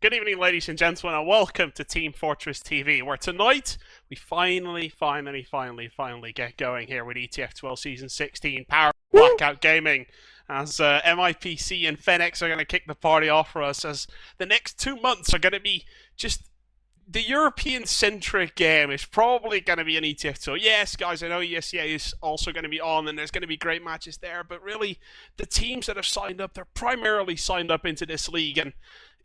Good evening, ladies and gentlemen, and welcome to Team Fortress TV, where tonight we finally get going here with ETF2L Season 16 Power Blackout Gaming, as MIPC and Fenneks are going to kick the party off for us, as the next 2 months are going to be just the European-centric game. Is probably going to be an ETF2L. Yes, guys, I know ESEA is also going to be on, and there's going to be great matches there, but really, the teams that have signed up, they're primarily signed up into this league, and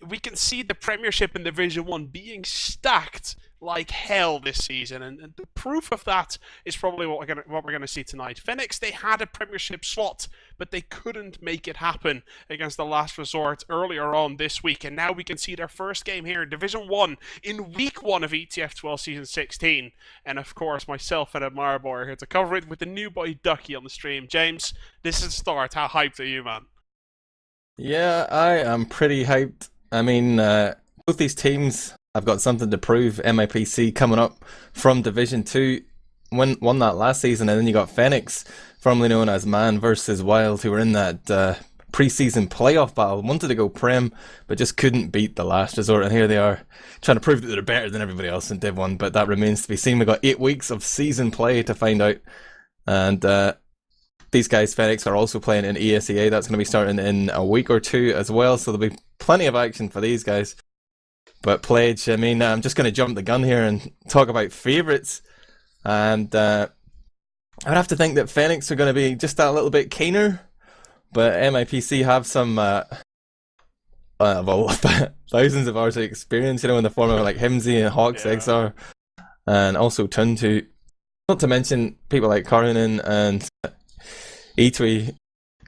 we can see the Premiership and Division 1 being stacked like hell this season, and the proof of that is probably what we're gonna see tonight. Fenneks, they had a Premiership slot, but they couldn't make it happen against the Last Resort earlier on this week, and now we can see their first game here in Division 1 in Week 1 of ETF2L Season 16. And of course, myself and Admirable are here to cover it with the new boy Ducky on the stream. James, this is the start. How hyped are you, man? Yeah, I am pretty hyped. I mean, both these teams have got something to prove. MIPC coming up from Division 2, won that last season, and then you got Fenneks, formerly known as Man versus Wild, who were in that pre-season playoff battle. Wanted to go Prem, but just couldn't beat the Last Resort, and here they are, trying to prove that they're better than everybody else in Div 1, but that remains to be seen. We've got 8 weeks of season play to find out, and these guys, Fenneks, are also playing in ESEA. That's going to be starting in a week or two as well, so there'll be plenty of action for these guys. But Pledge, I mean, I'm just going to jump the gun here and talk about favourites. And I'd have to think that Fenneks are going to be just that little bit keener. But MIPC have some thousands of hours of experience, in the form of like Himsy and Hawks XR. And also Tuntu. Not to mention people like Karunen and Etui,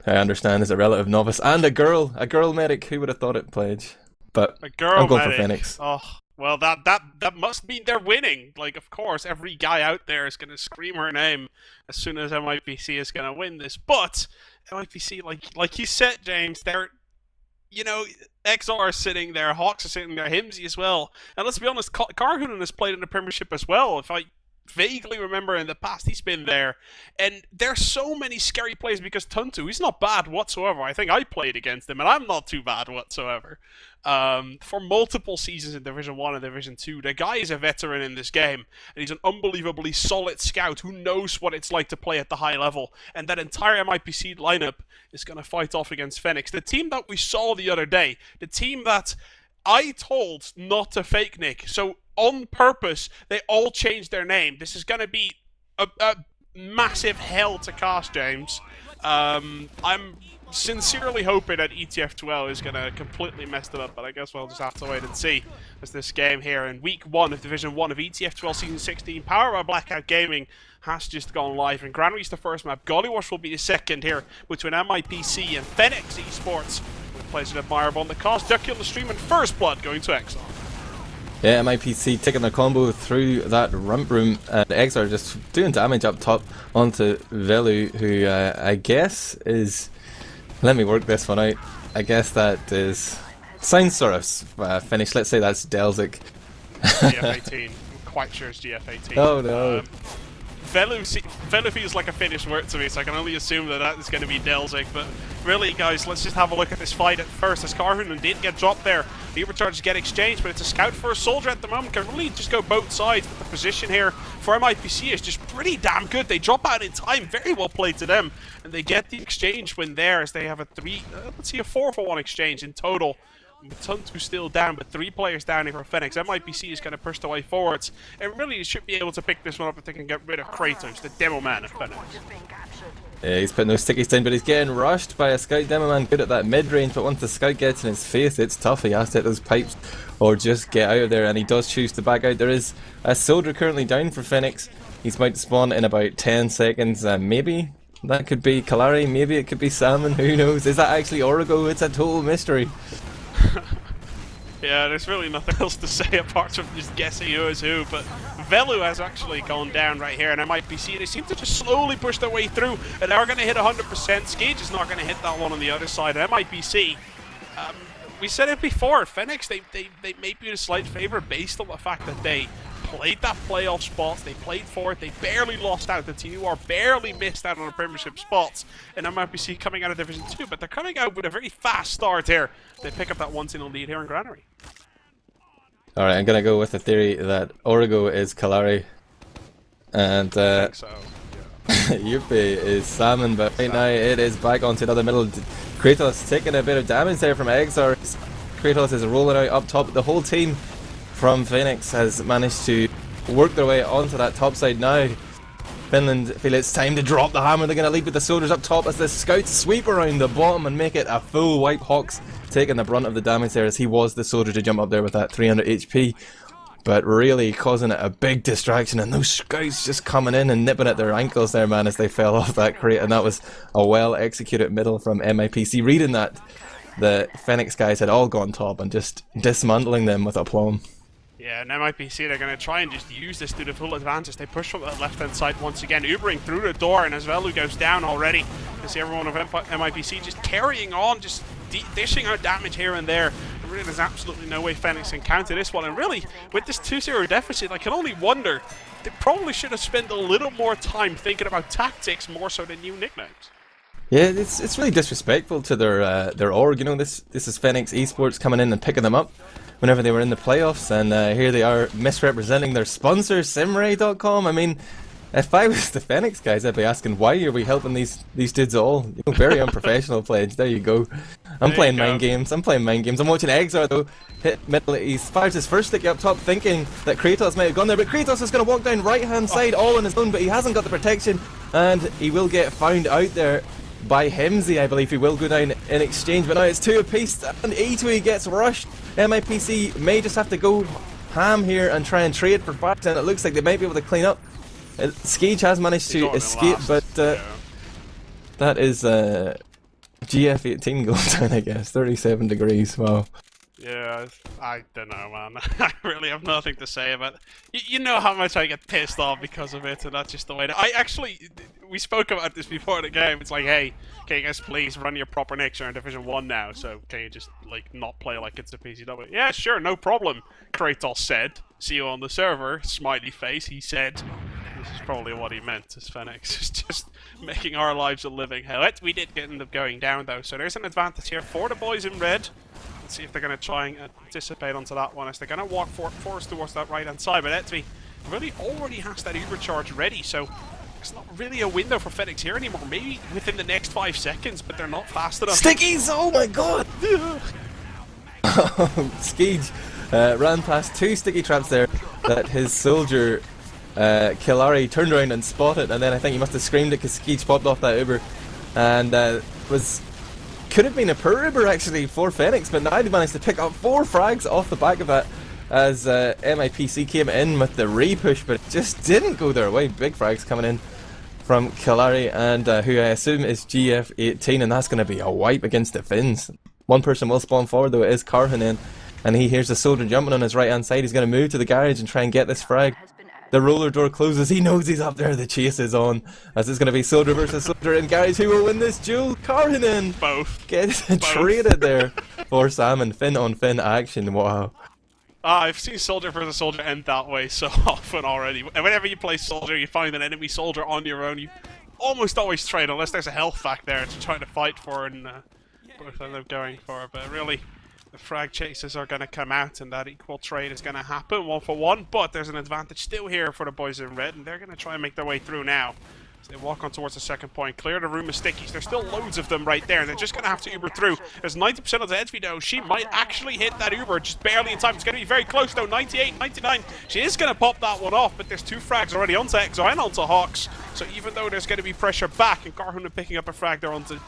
I understand, is a relative novice, and a girl medic. Who would have thought it, Pledge? But a girl I'm going medic. for Fenneks. Oh, well, that must mean they're winning. Like, of course, every guy out there is going to scream her name as soon as MIPC is going to win this. But MIPC, like you said, James, they're, XR is sitting there, Hawks are sitting there, Himsy as well. And let's be honest, Karhunen has played in the Premiership as well. If I vaguely remember in the past, he's been there, and there's so many scary players because Tuntu, he's not bad whatsoever. I think I played against him, and I'm not too bad whatsoever. For multiple seasons in Division 1 and Division 2, the guy is a veteran in this game, and he's an unbelievably solid scout who knows what it's like to play at the high level, and that entire MIPC lineup is going to fight off against Fenneks. The team that we saw the other day, the team that I told not to fake Nick, so on purpose, they all changed their name. This is going to be a massive hell to cast, James. I'm sincerely hoping that ETF2L is going to completely mess it up, but I guess we'll just have to wait and see as this game here in Week 1 of Division 1 of ETF2L Season 16 Power by Blackout Gaming has just gone live, and Granary's the first map. Gollywash will be the second here between MIPC and Fenneks eSports. With plays an Admirable on the cast, Ducky on the stream, and First Blood going to XR. Yeah, MIPC taking their combo through that rump room, and XR just doing damage up top onto Velu, who I guess is... Let me work this one out. I guess that is... Sounds sort of finished. Let's say that's Delzik. GF18. I'm quite sure it's GF18. Oh no. Velu feels like a finished word to me, so I can only assume that is going to be Delzik. But really, guys, let's just have a look at this fight at first. As Karhunen did get dropped there, the overcharges get exchanged, but it's a scout for a soldier at the moment. Can really just go both sides, but the position here for MIPC is just pretty damn good. They drop out in time, very well played to them, and they get the exchange win there as they have a 4-for-1 exchange in total. Tuntu still down, but 3 players down here for Fenneks. MIPC is going to push the way forwards, and really they should be able to pick this one up if they can get rid of Kratos, the demo man of Fenneks. Yeah, he's putting those stickies down, but he's getting rushed by a scout. Demo man good at that mid-range, but once the scout gets in his face, it's tough. He has to hit those pipes or just get out of there, and he does choose to back out. There is a soldier currently down for Fenneks. He's about to spawn in about 10 seconds. Maybe that could be Kalari, maybe it could be Salmon, who knows? Is that actually Origo? It's a total mystery. Yeah, there's really nothing else to say apart from just guessing who is who, but Velu has actually gone down right here, and MIPC, they seem to just slowly push their way through, and they're going to hit 100%. Skage is not going to hit that one on the other side. MIPC, we said it before, Fenneks, they may be a slight favourite based on the fact that they played that playoff spot, they played for it, they barely lost out. The team who are barely missed out on the Premiership spots, and MIPC coming out of Division 2, but they're coming out with a very fast start here. They pick up that 1-0 lead here in Granary. Alright, I'm gonna go with the theory that Origo is Kalari, and I think so. Yuppie is Salmon, but right now it is back onto another middle. Kratos taking a bit of damage there from Exar. Kratos is rolling out up top. The whole team from Fenneks has managed to work their way onto that top side now. Finland feel it's time to drop the hammer. They're going to lead with the soldiers up top as the scouts sweep around the bottom and make it a full wipe. Hawks taking the brunt of the damage there as he was the soldier to jump up there with that 300 HP. But really causing it a big distraction, and those scouts just coming in and nipping at their ankles there, man, as they fell off that crate. And that was a well executed middle from MIPC. Reading that, the Fenneks guys had all gone top and just dismantling them with aplomb. Yeah, and MIPC, they're going to try and just use this to the full advantage. They push from the left-hand side once again, Ubering through the door, and as Velu goes down already. You see everyone of MIPC just carrying on, just dishing out damage here and there. Really, there's absolutely no way Fenneks can counter this one. And really, with this 2-0 deficit, I can only wonder, they probably should have spent a little more time thinking about tactics more so than new nicknames. Yeah, it's really disrespectful to their org. You know, this is Fenneks eSports coming in and picking them up whenever they were in the playoffs, and here they are misrepresenting their sponsor, Simray.com. I mean, if I was the Fenneks guys, I'd be asking, why are we helping these dudes at all? You know, very unprofessional pledge. There you go. I'm playing mind games. I'm watching Exar though hit middle. He fires his first stick up top, thinking that Kratos might have gone there, but Kratos is going to walk down right hand side all on his own, but he hasn't got the protection, and he will get found out there by Hemsey. I believe he will go down in exchange, but now it's two apiece, and E2 gets rushed. MIPC may just have to go ham here and try and trade for facts, and it looks like they might be able to clean up. Skeege has managed to escape, but that is GF18 going down, I guess. 37 degrees, wow. Yeah, I don't know, man. I really have nothing to say about it. You know how much I get pissed off because of it, and that's just the way we spoke about this before the game. It's like, hey, can you guys please run your proper Knicks? You're in Division 1 now, so can you just, like, not play like it's a PCW? Yeah, sure, no problem, Kratos said. See you on the server, smiley face, he said. This is probably what he meant, as Fenneks is just making our lives a living hell. We did end up going down, though, so there's an advantage here for the boys in red. Let's see if they're going to try and anticipate onto that one, as they're going to walk force towards that right-hand side, but Etvi really already has that Uber charge ready, so it's not really a window for Fenneks here anymore. Maybe within the next 5 seconds, but they're not fast enough. Stickies! Oh my god! Skeege ran past 2 sticky traps there that his soldier Kilari turned around and spotted, and then I think he must have screamed it because Skeege popped off that Uber, and could have been a poor Uber actually for Fenneks, but now they managed to pick up 4 frags off the back of that as MIPC came in with the re-push, but it just didn't go their way. Big frags coming in from Kilari, and who I assume is GF18, and that's going to be a wipe against the Finns. One person will spawn forward though, it is Karhanen, and he hears the soldier jumping on his right hand side. He's going to move to the garage and try and get this frag. The roller door closes, he knows he's up there, the chase is on, as it's going to be soldier versus soldier in garage. Who will win this duel? Karhanen! Both. Gets traded there for Salmon. Fin on fin action, wow. I've seen soldier versus soldier end that way so often already. Whenever you play soldier, you find an enemy soldier on your own, you almost always trade, unless there's a health back there to try to fight for, and both end up going for it. But really, the frag chases are going to come out, and that equal trade is going to happen 1 for 1. But there's an advantage still here for the boys in red, and they're going to try and make their way through now. So they walk on towards the second point, clear the room of stickies. There's still loads of them right there, and they're just going to have to Uber through. There's 90% of the Edvi though. She might actually hit that Uber, just barely in time. It's going to be very close though, 98, 99. She is going to pop that one off, but there's 2 frags already onto Exo and onto Hawks. So even though there's going to be pressure back, and Karhuna picking up a frag there onto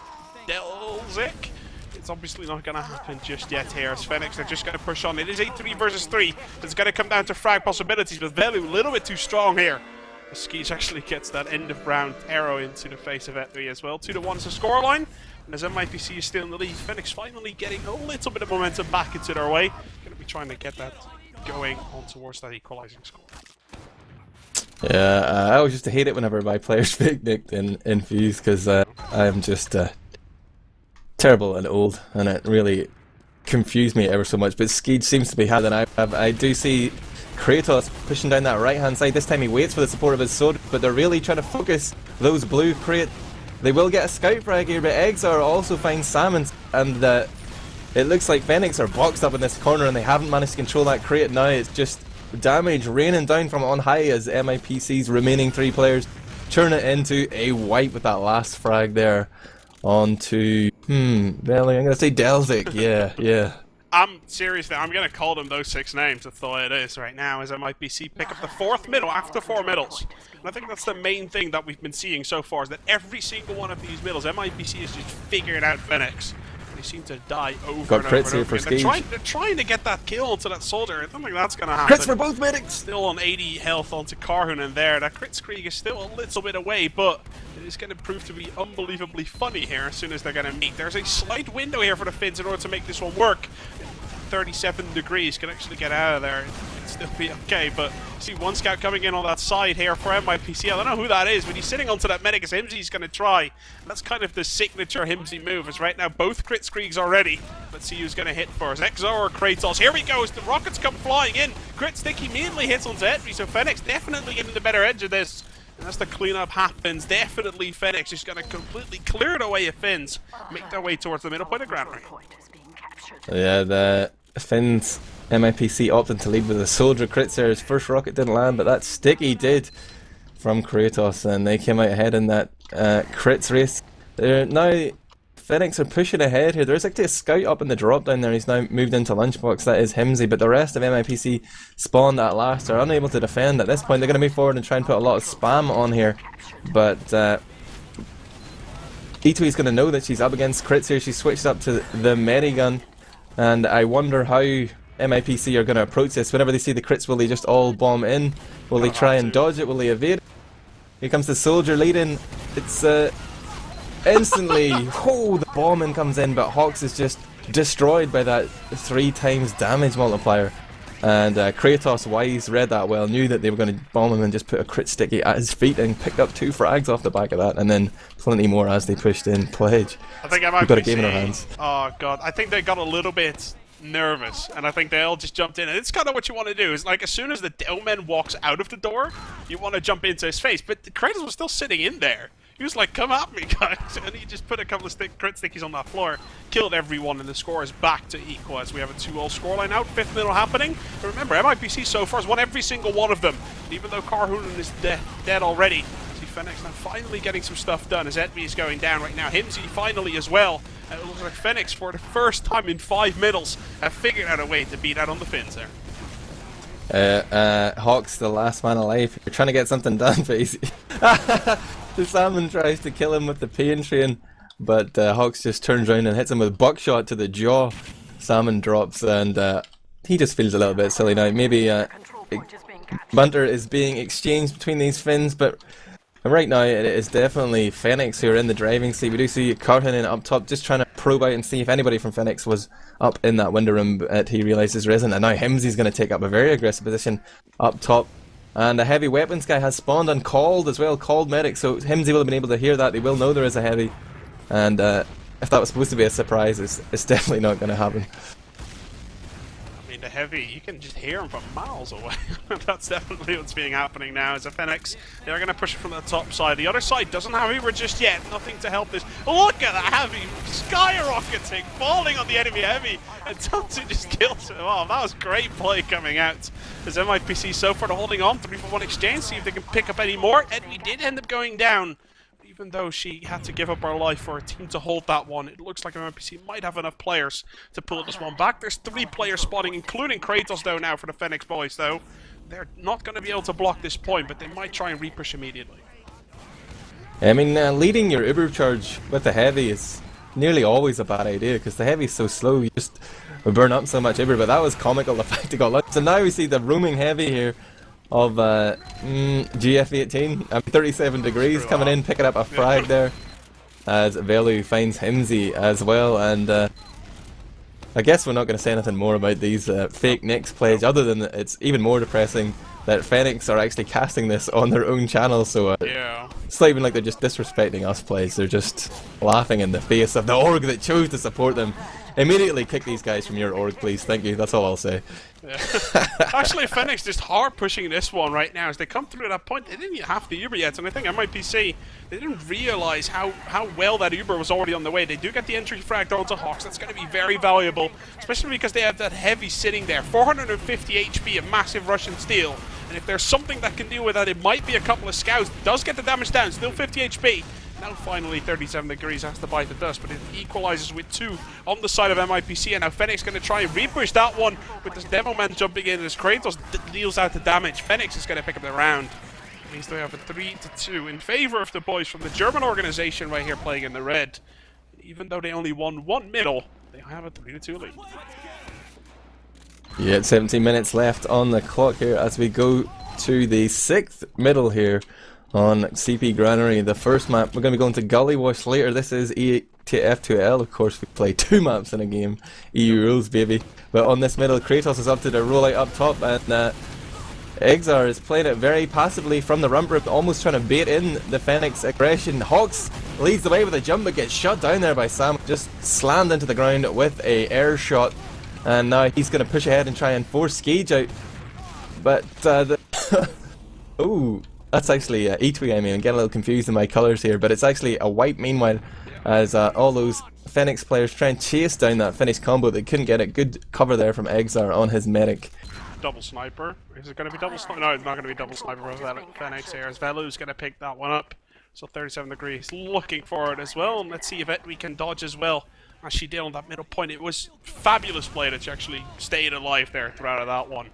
Delzik, it's obviously not going to happen just yet here, as Fenneks are just going to push on. It is 8-3 versus 3. It's going to come down to frag possibilities, but Velu a little bit too strong here. Skeege actually gets that end of round arrow into the face of Etri as well. 2-1 is the scoreline, and as MIPC is still in the lead, Fenneks finally getting a little bit of momentum back into their way. Going to be trying to get that going on towards that equalizing score. Yeah, I always used to hate it whenever my players fake nicked in Fuse, because I'm just terrible and old, and it really confused me ever so much. But Skeege seems to be had, and I do see Kratos pushing down that right hand side. This time he waits for the support of his sword, but they're really trying to focus those blue crate. They will get a scout frag here, but Eggs are also find Salmon, and it looks like Fenneks are boxed up in this corner and they haven't managed to control that crate. Now it's just damage raining down from on high as MIPC's remaining 3 players turn it into a wipe with that last frag there onto Belly. I'm gonna say Delzik. Yeah. Seriously, I'm going to call them those 6 names. That's the way it is right now, as MIPC pick up the 4th middle after 4 middles. And I think that's the main thing that we've been seeing so far, is that every single one of these middles, MIPC is just figuring out Fenneks. They seem to die over and over and over again. They're trying to get that kill onto that soldier. I don't think that's going to happen. Crits for both medics! Still on 80 health onto Karhunen there. That crit streak is still a little bit away, but it is going to prove to be unbelievably funny here as soon as they're going to meet. There's a slight window here for the Finns in order to make this one work. 37 degrees can actually get out of there and still be okay, but see one scout coming in on that side here for MIPC. I don't know who that is, but he's sitting onto that medic as Himsy's going to try. That's kind of the signature Himsy move, as right now both crit screeks already. Let's see who's going to hit first, Exo or Kratos. Here we go, as the rockets come flying in. Crit stick immediately hits onto Edry, so Fenneks definitely getting the better edge of this. And as the cleanup happens, definitely Fenneks is going to completely clear it away of Finns, make their way towards the middle point of Granary. Yeah, the Finns MIPC opted to lead with a soldier crits there. His first rocket didn't land, but that sticky did from Kratos, and they came out ahead in that crits race. Now Fenneks are pushing ahead here. There's actually a scout up in the drop down there. He's now moved into lunchbox. That is Himsy, but the rest of MIPC spawned at last are unable to defend at this point. They're going to move forward and try and put a lot of spam on here, but E2 is going to know that she's up against crits here. She switched up to the Medigun, and I wonder how MIPC are going to approach this. Whenever they see the crits, will they just all bomb in? Will they try and dodge it? Will they evade? Here comes the soldier leading. It's instantly, the bombing comes in, but Hawks is just destroyed by that 3 times damage multiplier. And Kratos, wise, read that well, knew that they were going to bomb him and just put a crit sticky at his feet and picked up 2 frags off the back of that, and then plenty more as they pushed in. Pledge. I think we've got a game in our hands. Oh god, I think they got a little bit nervous, and I think they all just jumped in. And it's kind of what you want to do, is like as soon as the Delman walks out of the door, you want to jump into his face, but Kratos was still sitting in there. He was like, come at me, guys, and he just put a couple of crit stickies on that floor, killed everyone, and the score is back to equal as we have a 2-all scoreline out. 5th middle happening. But remember, MIPC so far has won every single one of them, even though Karhunen is dead already. See Fenneks now finally getting some stuff done as Edmi is going down right now. Himsy finally as well. And it looks like Fenneks, for the first time in 5 middles, have figured out a way to beat out on the Finns there. Hawk's the last man alive. You're trying to get something done, Facey. The Salmon tries to kill him with the pain train, but Hawks just turns around and hits him with buckshot to the jaw. Salmon drops, and he just feels a little bit silly now. Maybe banter is being exchanged between these Finns, but right now it is definitely Fenneks who are in the driving seat. We do see Karhunen up top just trying to probe out and see if anybody from Fenneks was up in that window room, but he realises there isn't, and now Himsy's going to take up a very aggressive position up top. And a heavy weapons guy has spawned and called as well, called medic, so Himsy will have been able to hear that. They will know there is a heavy, and if that was supposed to be a surprise, it's definitely not going to happen. I mean, the heavy, you can just hear him from miles away. That's definitely what's being happening now. As a Fenneks, they're going to push it from the top side. The other side doesn't have Uber just yet. Nothing to help this. Look at the heavy skyrocketing, falling on the enemy heavy, and Tunsi just kills him. Oh, that was great play coming out. As MIPC so far holding on, 3-for-1 exchange, see if they can pick up any more. Edwy did end up going down. Even though she had to give up her life for a team to hold that one, it looks like MIPC might have enough players to pull this one back. There's 3 players spotting, including Kratos though now for the Fenneks boys though. They're not going to be able to block this point, but they might try and repush immediately. I mean, leading your Uber charge with the heavy is nearly always a bad idea, because the heavy is so slow, you just burn up so much Uber, but that was comical, the fact it got lucky. So now we see the roaming heavy here of GF18, 37 degrees coming in, picking up a frag there, as Velu finds Himsy as well. And I guess we're not going to say anything more about these fake Nicks plays, other than it's even more depressing that Fenneks are actually casting this on their own channel, so it's not even like they're just disrespecting us plays, they're just laughing in the face of the org that chose to support them immediately kick these guys from your org, please. Thank you. That's all I'll say. Yeah. Actually, Fenneks just hard pushing this one right now as they come through that point. They didn't even have the Uber yet, and I think MIPC, they didn't realize how well that Uber was already on the way. They do get the entry frag onto Hawks. That's going to be very valuable, especially because they have that heavy sitting there. 450 HP, a massive Russian steel. And if there's something that can deal with that, it might be a couple of scouts. Does get the damage down, still 50 HP. Now finally 37 degrees has to bite the dust, but it equalizes with 2 on the side of MIPC, and now Fenneks going to try and repush that one with this demo man jumping in as Kratos deals out the damage. Fenneks is going to pick up the round. It means they have a 3-2 in favor of the boys from the German organization right here playing in the red. Even though they only won 1 middle, they have a 3-2 lead. Yeah, 17 minutes left on the clock here as we go to the 6th middle here on CP Granary. The first map, we're going to be going to Gully Wash later. This is ETF2L. Of course, we play 2 maps in a game. EU rules, baby. But on this middle, Kratos is up to the rollout up top, and Exar is playing it very passively from the rump group, almost trying to bait in the Fenneks aggression. Hawks leads the way with a jump, but gets shot down there by Sam. Just slammed into the ground with a air shot. And now he's going to push ahead and try and force Gage out. But, ooh. That's actually E2, I mean, I'm getting a little confused in my colours here, but it's actually a white meanwhile, as all those Fenneks players try and chase down that Finnish combo. They couldn't get it. Good cover there from Exar on his medic. Double sniper. Is it going to be double sniper? No, it's not going to be double sniper. Fenneks here as Velu's going to pick that one up. So 37 degrees looking for it as well, and let's see if we can dodge as well as she did on that middle point. It was fabulous play that she actually stayed alive there throughout that one.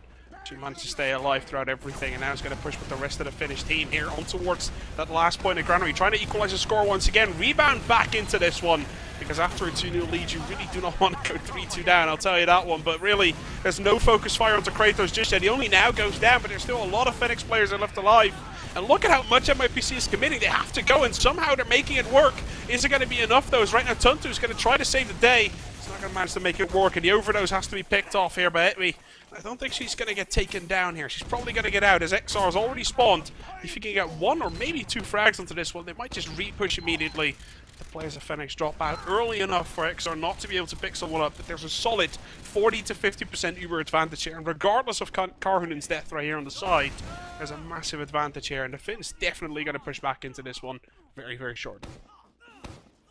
She managed to stay alive throughout everything, and now is going to push with the rest of the Finnish team here on towards that last point of Granary, trying to equalize the score once again. Rebound back into this one, because after a 2-0 lead, you really do not want to go 3-2 down, I'll tell you that one. But really, there's no focus fire onto Kratos just yet. He only now goes down, but there's still a lot of Fenneks players that are left alive. And look at how much MIPC is committing. They have to go, and somehow they're making it work. Is it going to be enough, though? As right now, Tuntu is going to try to save the day. He's not going to manage to make it work, and the overdose has to be picked off here by Etwi. I don't think she's going to get taken down here. She's probably going to get out as XR has already spawned. If you can get 1 or maybe 2 frags onto this one, they might just re-push immediately. The players of Fenneks drop out early enough for XR not to be able to pick someone up, but there's a solid 40 to 50% Uber advantage here, and regardless of Karhunen's death right here on the side, there's a massive advantage here, and the Finns definitely going to push back into this one very, very short.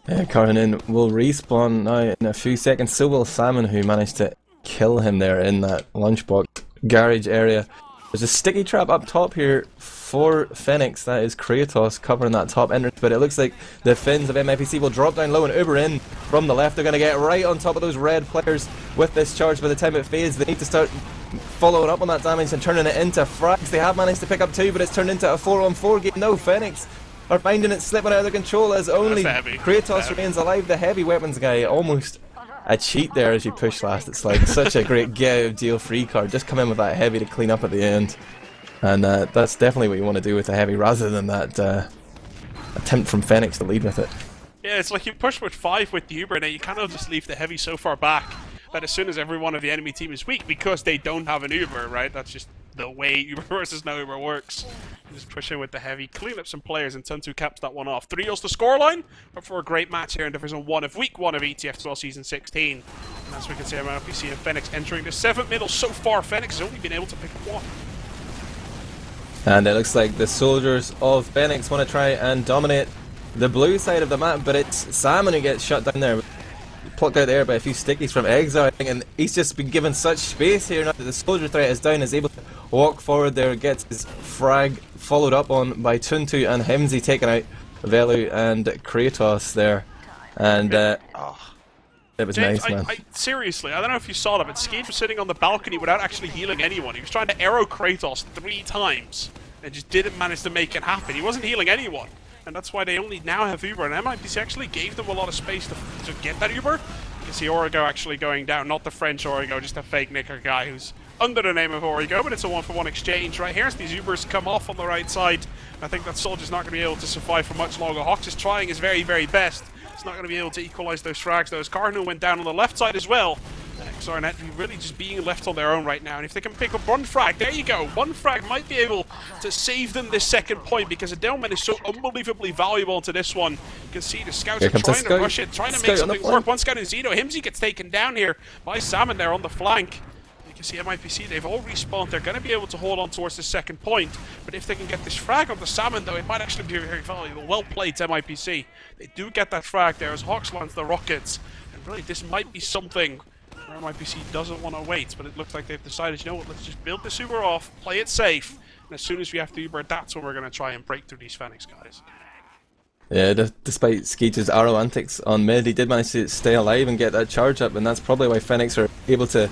Yeah, Karhunen will respawn now in a few seconds. So will Salmon, who managed to kill him there in that lunchbox garage area. There's a sticky trap up top here for Fenneks. That is Kratos covering that top entrance, but it looks like the Finns of MIPC will drop down low and Uber in from the left. They're going to get right on top of those red players with this charge. By the time it fades, they need to start following up on that damage and turning it into frags. They have managed to pick up 2, but it's turned into a 4-on-4 game. No, Fenneks are finding it slipping out of their control as only Kratos remains alive. The heavy weapons guy, almost a cheat there as you push last. It's like such a great get out of jail free card. Just come in with that heavy to clean up at the end. And that's definitely what you want to do with the heavy rather than that attempt from Fenneks to lead with it. Yeah, it's like you push with 5 with the Uber and then you kind of just leave the heavy so far back that as soon as every one of the enemy team is weak because they don't have an Uber, right? That's just the way Uber versus no Uber works. You just push in with the heavy, clean up some players, and Tuntu caps that one off. 3-0's the scoreline, but for a great match here in Division 1 of Week 1 of ETF2L Season 16. And as we can see, MIPC and Fenneks entering the 7th middle so far. Fenneks has only been able to pick up 1. And it looks like the soldiers of Fenneks want to try and dominate the blue side of the map, but it's Salmon who gets shut down there. Plucked out there by a few stickies from Exile, I think, and he's just been given such space here now that the soldier threat is down, is able to walk forward there, gets his frag followed up on by Tuntu and Hemsey, taking out Velu and Kratos there. And it was James, nice, man. Seriously, I don't know if you saw that, but Skate was sitting on the balcony without actually healing anyone. He was trying to arrow Kratos 3 times and just didn't manage to make it happen. He wasn't healing anyone. And that's why they only now have Uber, and MIPC actually gave them a lot of space to get that Uber. You can see Origo actually going down, not the French Origo, just a fake Nicker guy who's under the name of Origo, but it's a 1-for-1 exchange right here. So these Ubers come off on the right side. I think that Soldier's not going to be able to survive for much longer. Hawks is trying his very, very best. He's not going to be able to equalize those frags, though. As Karnu went down on the left side as well. Xarnet really just being left on their own right now, and if they can pick up one frag, there you go, one frag might be able to save them this second point, because Adelman is so unbelievably valuable into this one. You can see the scouts are trying to rush it, trying to make something work. One scout in Zeno, Himsy gets taken down here by Salmon there on the flank. You can see MIPC, they've all respawned, they're going to be able to hold on towards the second point, but if they can get this frag on the Salmon though, it might actually be very valuable. Well played to MIPC. They do get that frag there as Hawks lands the rockets, and really this might be something where MIPC doesn't want to wait, but it looks like they've decided, you know what, let's just build this Uber off, play it safe, and as soon as we have to Uber, that's when we're going to try and break through these Fenneks guys. Yeah, despite Skeech's arrow antics on mid, he did manage to stay alive and get that charge up, and that's probably why Fenneks are able to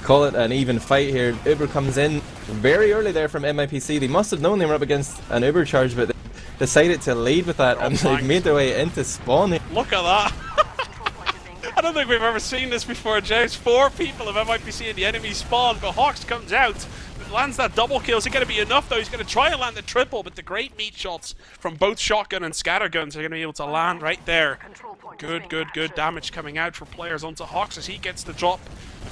call it an even fight here. Uber comes in very early there from MIPC. They must have known they were up against an Uber charge, but they decided to lead with that, and they've made their way into spawn here. Look at that! I don't think we've ever seen this before, James. 4 people of MIPC in the enemy spawn, but Hawks comes out, lands that double kill. Is it going to be enough though? He's going to try and land the triple, but the great meat shots from both shotgun and scatterguns are going to be able to land right there. Good damage coming out for players onto Hawks as he gets the drop.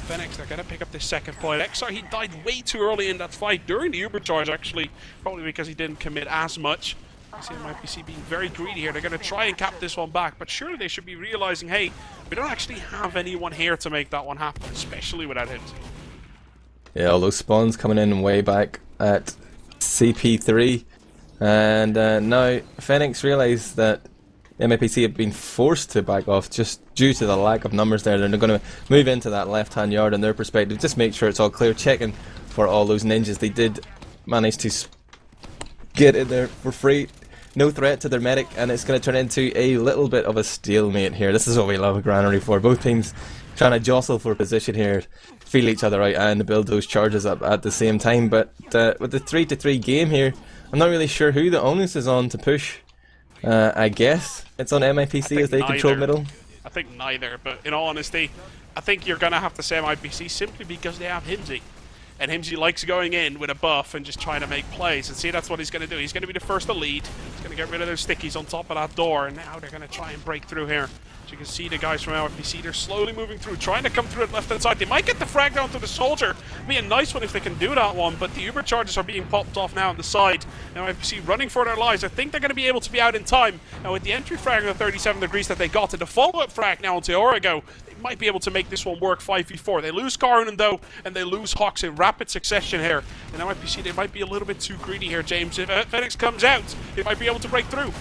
Fenneks, they're going to pick up this second point. XR, he died way too early in that fight during the Uber charge actually, probably because he didn't commit as much. I see MIPC being very greedy here. They're going to try and cap this one back, but surely they should be realizing, hey, we don't actually have anyone here to make that one happen, especially without him. Yeah, all those spawns coming in way back at CP3, and now Fenneks realize that MIPC have been forced to back off just due to the lack of numbers there. They're going to move into that left-hand yard in their perspective, just make sure it's all clear, checking for all those ninjas. They did manage to get in there for free. No threat to their medic, and it's going to turn into a little bit of a stalemate here. This is what we love Granary for. Both teams trying to jostle for position here, feel each other out and build those charges up at the same time. But with the 3-3 game here, I'm not really sure who the onus is on to push. I guess it's on MIPC as they control middle. I think neither, but in all honesty, I think you're going to have to say MIPC simply because they have Himsy. And Himsy likes going in with a buff and just trying to make plays. And see, that's what he's going to do. He's going to be the first to lead. He's going to get rid of those stickies on top of that door. And now they're going to try and break through here. As you can see, the guys from MIPC, they're slowly moving through, trying to come through at left-hand side. They might get the frag down to the soldier. It'd be a nice one if they can do that one. But the Uber charges are being popped off now on the side. Now MIPC running for their lives. I think they're going to be able to be out in time. Now with the entry frag of the 37 degrees that they got, and the follow-up frag now onto Origo, might be able to make this one work 5v4. They lose Karunen though, and they lose Hawks in rapid succession here. And MIPC, they might be a little bit too greedy here, James. If Fenneks comes out, they might be able to break through.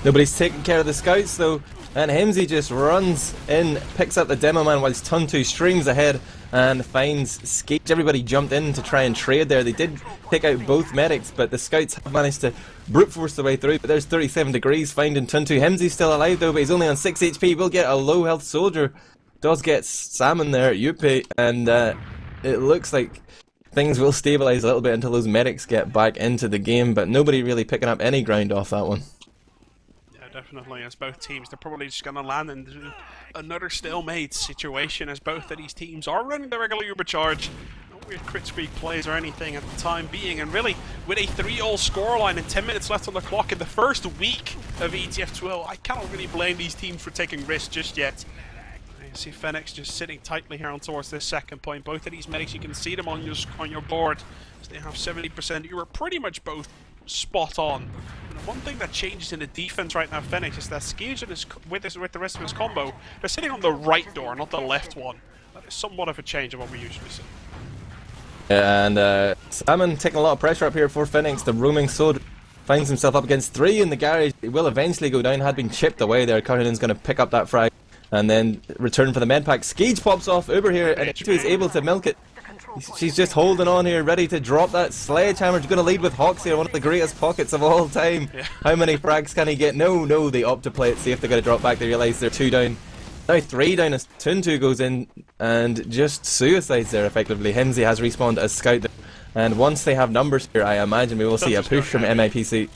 Nobody's taking care of the scouts though, and Himsy just runs in, picks up the demo man whilst Tuntu streams ahead and finds Skeech. Everybody jumped in to try and trade there. They did take out both medics, but the scouts have managed to brute force their way through. But there's 37 degrees finding Tuntu. Himsy's still alive though, but he's only on 6 HP. We'll get a low health soldier. Does get Salmon there at Yuppie, and it looks like things will stabilise a little bit until those medics get back into the game, but nobody really picking up any ground off that one. Yeah, definitely, as both teams, they're probably just going to land in another stalemate situation, as both of these teams are running the regular Uber charge. No weird crit streak plays or anything at the time being, and really, with a 3-all scoreline and 10 minutes left on the clock in the first week of ETF2L, I cannot really blame these teams for taking risks just yet. You see Fenneks just sitting tightly here on towards this second point. Both of these medics, you can see them on your board. They have 70%. You are pretty much both spot on. And one thing that changes in the defense right now, Fenneks, is that Skeech with the rest of his combo, they're sitting on the right door, not the left one. That is somewhat of a change of what we usually see. And Salmon taking a lot of pressure up here for Fenneks. The roaming soldier finds himself up against 3 in the garage. He will eventually go down. Had been chipped away there. Karunen's going to pick up that frag and then return for the med pack. Skeech pops off Uber here, and H2 is able to milk it. She's just holding on here, ready to drop that sledgehammer. She's going to lead with Hawks here, one of the greatest pockets of all time. Yeah. How many frags can he get? No, they opt to play it safe. They're going to drop back. They realise they're 2 down. Now 3 down as Tuntu goes in and just suicides there effectively. Himsy has respawned as scout there. And once they have numbers here, I imagine we will see a push from MIPC.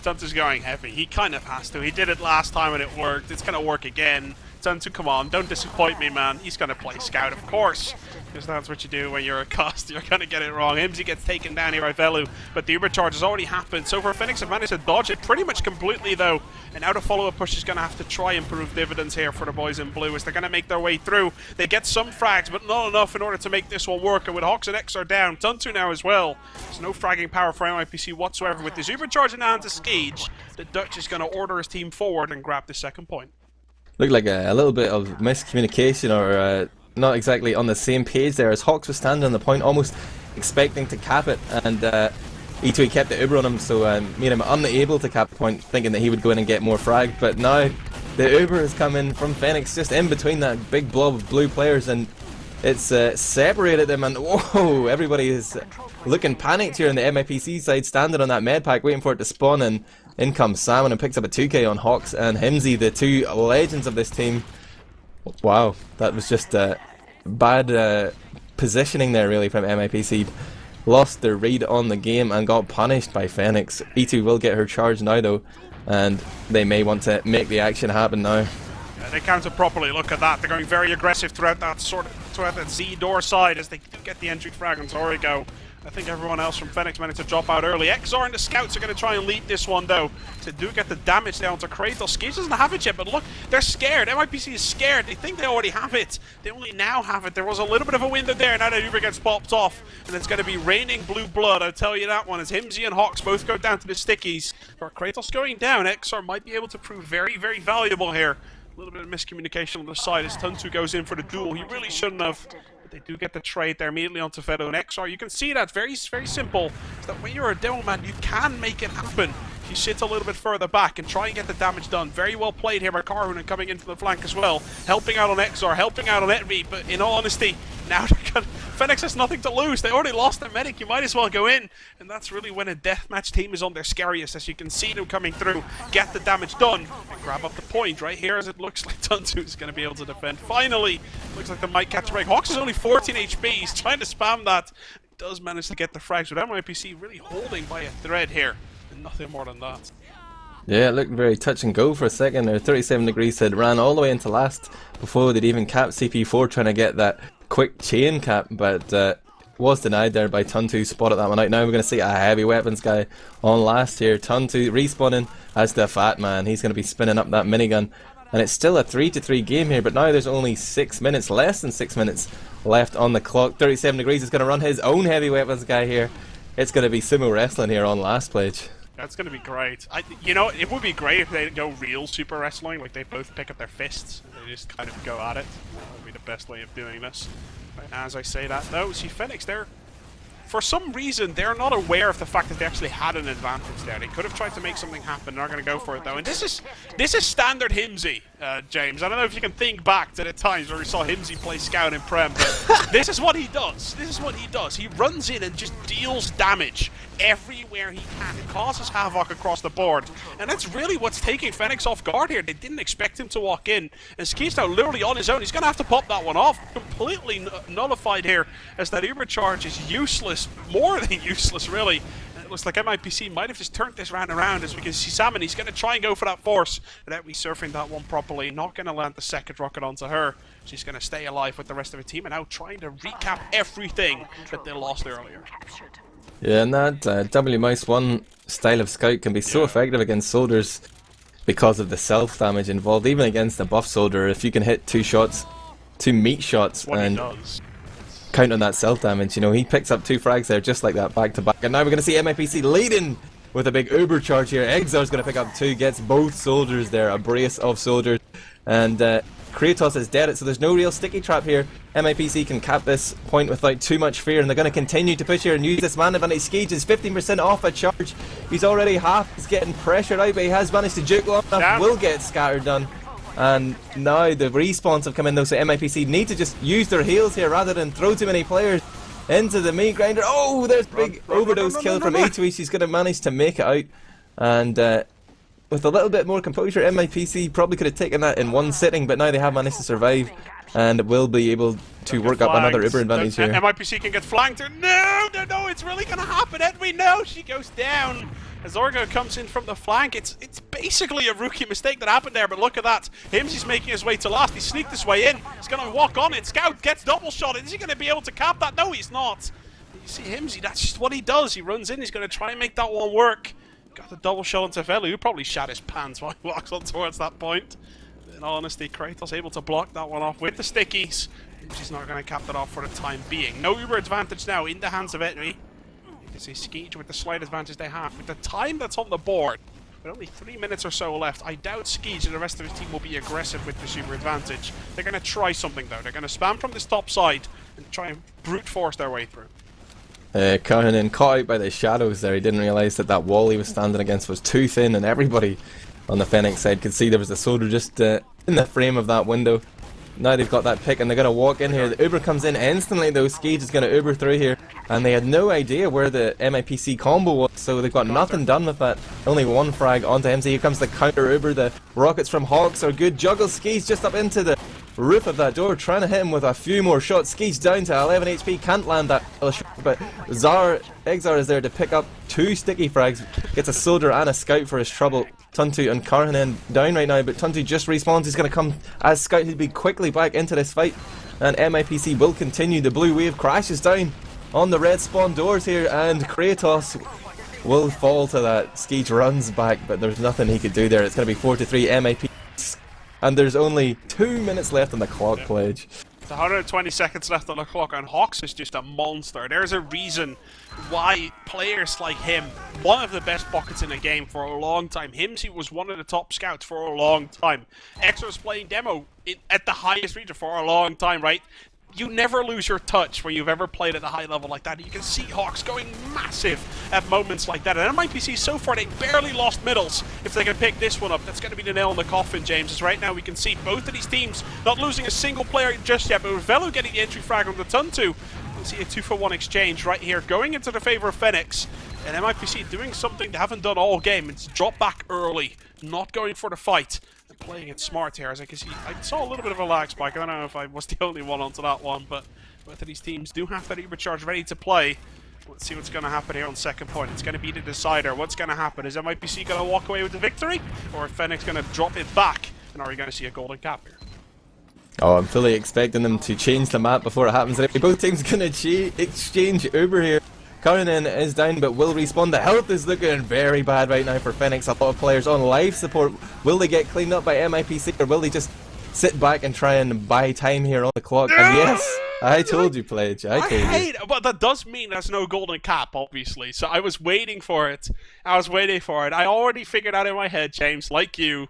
Tuntu's going heavy. He kind of has to. He did it last time and it worked. It's going to work again. Tuntu, come on, don't disappoint me, man. He's going to play Scout, of course. Because that's what you do when you're a cost. You're going to get it wrong. Imzy gets taken down here by Velu, but the Uber charge has already happened. So far, Fenneks have managed to dodge it pretty much completely, though. And now the follow-up push is going to have to try and prove dividends here for the boys in blue as they're going to make their way through. They get some frags, but not enough in order to make this one work. And with Hawks and X are down, Tuntu now as well. There's no fragging power for MIPC whatsoever. With this Uber charge in hand to Skage, the Dutch is going to order his team forward and grab the second point. Looked like a little bit of miscommunication, or not exactly on the same page there, as Hawks was standing on the point almost expecting to cap it, and E2 kept the Uber on him, so made him unable to cap the point, thinking that he would go in and get more frag. But now the Uber has come in from Fenneks just in between that big blob of blue players, and it's separated them, and whoa, everybody is looking panicked here on the MIPC side, standing on that med pack waiting for it to spawn, and in comes Salmon and picks up a 2k on Hawks and Himzy, the two legends of this team. Wow, that was just bad positioning there really from MIPC. Lost their read on the game and got punished by Fenneks. E2 will get her charge now though, and they may want to make the action happen now. Yeah, they counter properly, look at that. They're going very aggressive throughout that Z door side as they do get the entry frag on Torigo. I think everyone else from Fenneks managed to drop out early. XR and the Scouts are going to try and lead this one though. They do get the damage down to Kratos. Skage doesn't have it yet, but look, they're scared. MIPC is scared. They think they already have it. They only now have it. There was a little bit of a window there. Now that Uber gets popped off, and it's going to be raining blue blood, I'll tell you that one, as Himzy and Hawks both go down to the stickies. For Kratos going down, XR might be able to prove very, very valuable here. A little bit of miscommunication on the side as Tuntu goes in for the duel. He really shouldn't have. But they do get the trade there immediately onto Fedo and XR. You can see that very, very simple. Is that when you're a demo man, you can make it happen. If you sit a little bit further back and try and get the damage done. Very well played here by Karhun and coming in from the flank as well. Helping out on XR, helping out on Etvi. But in all honesty, now Fenneks has nothing to lose. They already lost their medic. You might as well go in. And that's really when a deathmatch team is on their scariest. As you can see them coming through, get the damage done, and grab up the point right here as it looks like Tuntu is going to be able to defend. Finally, looks like they might catch a break. Hawks is only 14 HP. He's trying to spam that. He does manage to get the frags, but MIPC really holding by a thread here. And nothing more than that. Yeah, it looked very touch and go for a second there. 37 degrees had ran all the way into last before they'd even capped CP4, trying to get that quick chain cap, but was denied there by Tuntu. Spotted that one out. Now we're going to see a heavy weapons guy on last here. Tuntu respawning as the fat man. He's going to be spinning up that minigun. And it's still a 3-3 game here, but now there's only 6 minutes, less than 6 minutes left on the clock. 37 degrees is going to run his own heavy weapons guy here. It's going to be sumo wrestling here on last page. That's going to be great. You know, it would be great if they go real super wrestling, like they both pick up their fists and they just kind of go at it. That would be the best way of doing this. But as I say that, though, see Fenneks, for some reason, they're not aware of the fact that they actually had an advantage there. They could have tried to make something happen. They're not going to go for it, though. And this is standard Himzy, James. I don't know if you can think back to the times where we saw Himzy play Scout in Prem, but this is what he does. This is what he does. He runs in and just deals damage everywhere he can. It causes havoc across the board. And that's really what's taking Fenneks off guard here. They didn't expect him to walk in. And Ski's now literally on his own. He's going to have to pop that one off. Completely nullified here as that Uber charge is useless. More than useless, really. And it looks like MIPC might have just turned this round around as we can see Salmon. He's going to try and go for that force without resurfing that one properly. Not going to land the second rocket onto her. She's going to stay alive with the rest of her team and now trying to recap everything that they lost earlier. Yeah, and that W-1 style of scout can be so effective against soldiers because of the self damage involved. Even against a buff soldier, if you can hit 2 shots, 2 meat shots, and count on that self damage, you know, he picks up 2 frags there just like that, back to back. And now we're going to see MIPC leading with a big Uber charge here. Exar's going to pick up 2, gets both soldiers there, a brace of soldiers, and Kratos is dead, so there's no real sticky trap here. MIPC can cap this point without too much fear, and they're going to continue to push here and use this man advantage. Skage is 15% off a charge. He's already half. He's getting pressured out, but he has managed to juke long enough. Will get scattered done. And now the respawns have come in though, so MIPC need to just use their heals here rather than throw too many players into the meat grinder. Oh, there's a big overdose kill from E2. She's going to manage to make it out. And with a little bit more composure, MIPC probably could have taken that in one sitting, but now they have managed to survive and will be able to work up another Uber advantage here. MIPC can get flanked. No, it's really going to happen, Edwin. No, she goes down. As Zorgo comes in from the flank, it's basically a rookie mistake that happened there, but look at that. Himsy's making his way to last. He sneaked his way in. He's going to walk on it. Scout gets double shotted. Is he going to be able to cap that? No, he's not. You see Himsy, that's just what he does. He runs in. He's going to try and make that one work. Got the double shot onto Velu, who probably shat his pants while he walks on towards that point. In all honesty, Kratos able to block that one off with the stickies. Himsy's not going to cap that off for the time being. No Uber advantage now in the hands of Etri. You can see Skeege with the slight advantage they have. With the time that's on the board, with only 3 minutes or so left, I doubt Skeege and the rest of his team will be aggressive with this Uber advantage. They're going to try something though. They're going to spam from this top side and try and brute force their way through. Carnan caught out by the shadows there. He didn't realise that wall he was standing against was too thin, and everybody on the Fenneks side could see there was a soldier just in the frame of that window. Now they've got that pick and they're going to walk in here. The Uber comes in instantly though. Skeege is going to Uber through here, and they had no idea where the MIPC combo was, so they've got nothing done with that. Only one frag onto him. So here comes the counter Uber. The rockets from Hawks are good. Juggles Skeege just up into the roof of that door, trying to hit him with a few more shots. Skeege down to 11 HP, can't land that shot, but Exar is there to pick up 2 sticky frags, gets a soldier and a scout for his trouble. Tuntu and Karhanen down right now, but Tuntu just respawns. He's going to come as scout. He'll be quickly back into this fight, and MIPC will continue. The blue wave crashes down on the red spawn doors here, and Kratos will fall to that. Skeege runs back, but there's nothing he could do there. It's going to be 4-3 MIPC. And there's only 2 minutes left on the clock, Pledge. It's 120 seconds left on the clock, and Hawks is just a monster. There's a reason why players like him, one of the best buckets in the game for a long time. Himsy was one of the top scouts for a long time. Exo was playing demo at the highest region for a long time, right? You never lose your touch when you've ever played at a high level like that. You can see Hawks going massive at moments like that. And MIPC so far, they barely lost middles. If they can pick this one up, that's going to be the nail in the coffin, James. As right now we can see both of these teams not losing a single player just yet, but with Velu getting the entry frag on the Tuntu, you can see a 2-for-1 exchange right here, going into the favor of Fenneks. And MIPC doing something they haven't done all game. It's drop back early, not going for the fight. And playing it smart here, as I can see. I saw a little bit of a lag spike. I don't know if I was the only one onto that one, but both of these teams do have that Ubercharge ready to play. Let's see what's going to happen here on second point. It's going to be the decider. What's going to happen? Is MIPC going to walk away with the victory? Or is Fenneks going to drop it back? And are we going to see a golden cap here? Oh, I'm fully expecting them to change the map before it happens. Both teams going to exchange Uber here. Karinen is down but will respawn. The health is looking very bad right now for Fenneks. A lot of players on life support. Will they get cleaned up by MIPC, or will they just sit back and try and buy time here on the clock? And yes, I told you, Pledge. I told you. But that does mean there's no golden cap, obviously. So I was waiting for it. I already figured out in my head, James, like you,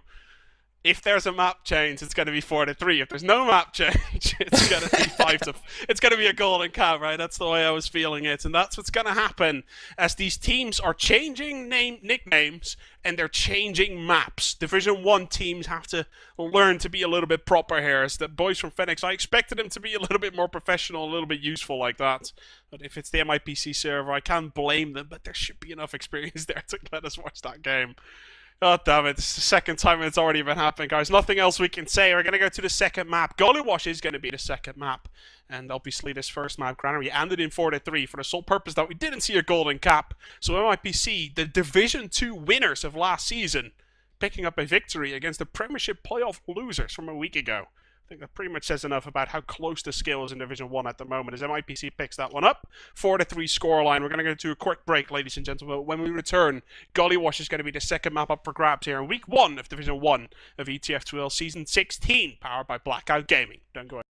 if there's a map change, it's going to be 4-3. If there's no map change, it's going to be 5-. It's going to be a golden cap, right? That's the way I was feeling it, and that's what's going to happen as these teams are changing nicknames and they're changing maps. Division 1 teams have to learn to be a little bit proper here. As the boys from Fenneks, I expected them to be a little bit more professional, a little bit useful like that. But if it's the MIPC server, I can't blame them. But there should be enough experience there to let us watch that game. God damn it, it's the second time it's already been happening, guys. Nothing else we can say. We're going to go to the second map. Gollywash is going to be the second map. And obviously this first map, Granary, ended in 4-3 for the sole purpose that we didn't see a golden cap. So MIPC, the Division 2 winners of last season, picking up a victory against the Premiership playoff losers from a week ago. I think that pretty much says enough about how close the skill is in Division 1 at the moment, as MIPC picks that one up. 4-3 scoreline. We're going to go to a quick break, ladies and gentlemen. When we return, Gollywash is going to be the second map up for grabs here in Week 1 of Division 1 of ETF2L Season 16, powered by Blackout Gaming. Don't go away.